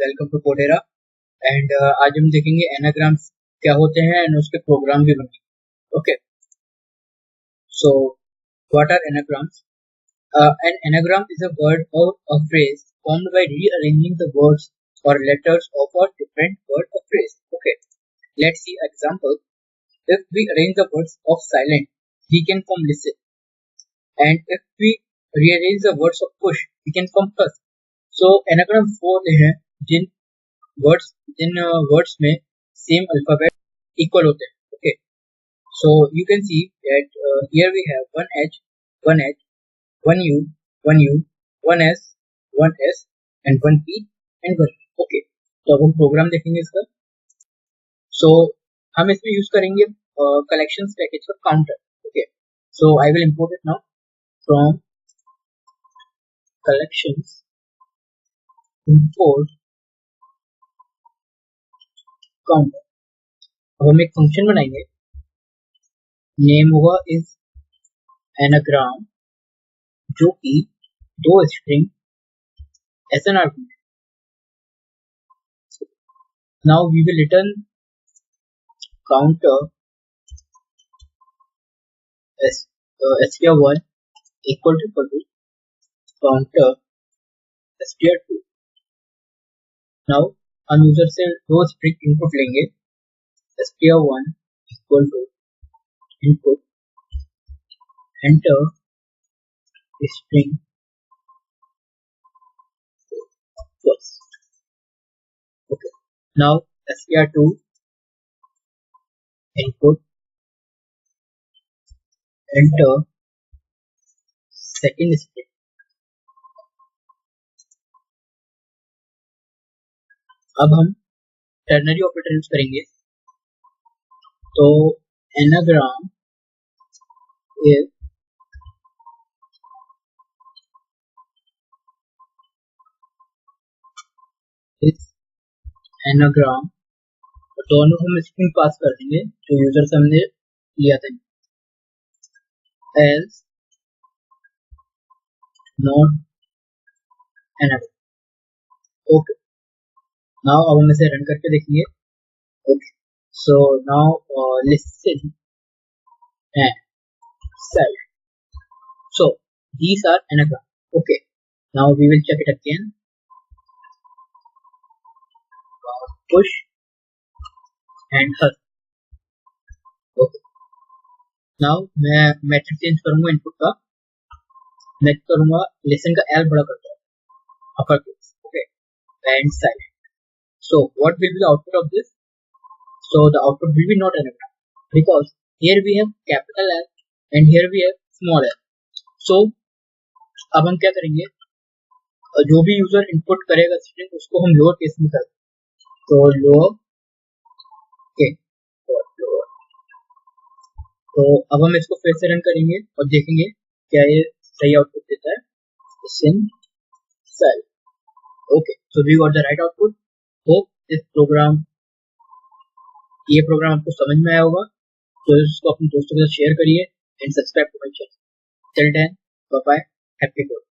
Welcome to कोडेरा। And आज हम देखेंगे एनाग्राम्स क्या होते हैं एंड उसके प्रोग्राम भी बनेंगे। Okay, so what are anagrams? An anagram is a word or a phrase formed by rearranging the words or letters of a different word or phrase. Okay, let's see example. If we arrange the words of silent, we can form listen, and if we rearrange the words of push, we can form plus. So anagrams वो होते हैं जिन words में same alphabet equal होते हैं. Okay, so you can see that here we have one H, one U, one S, and one P and one E. Okay, तो अब हम programme देखेंगे इसका. So हम इसमें यूज करेंगे कलेक्शंस पैकेज का counter. Okay, so I will import it now from collections import counter. अब हम एक फंक्शन बनाएंगे, नेम होगा इज एनाग्राम, जो कि दो string as an argument. Now we will return counter str1 equal to counter str2. Now हम user से दो स्ट्रिंग इनपुट लेंगे, str1 equal to input enter string first. Okay, now str2 input enter second string. अब हम ternary operator use करेंगे, तो anagram is anagram, दोनों हम स्ट्रिंग पास कर देंगे जो यूजर से हमने लिया था, else not anagram. Okay, now अब हम इसे रन करके देखेंगे. Okay, so now listen and sell. So these are anagram. Okay, now we will check it again. Push and hug. Okay, now मैं मेथड चेंज करूंगा इनपुट का. मैं करूंगा लिसन का एल बड़ा करता हूँ upper case. Okay, and silent. So what will be the output of this? So the output will be not anagram because here we have capital L and here we have small l. So अब हम क्या करेंगे, जो भी user input करेगा string उसको हम lower case में कर देंगे. तो लोअर के, तो अब हम इसको फिर से रन करेंगे और देखेंगे क्या ये सही आउटपुट देता है. सिन सेल. Okay, so we got the right output. Hope ये प्रोग्राम आपको समझ में आया होगा. तो इसको अपने दोस्तों के साथ शेयर करिए and subscribe to my channel. Till then, bye bye, happy coding.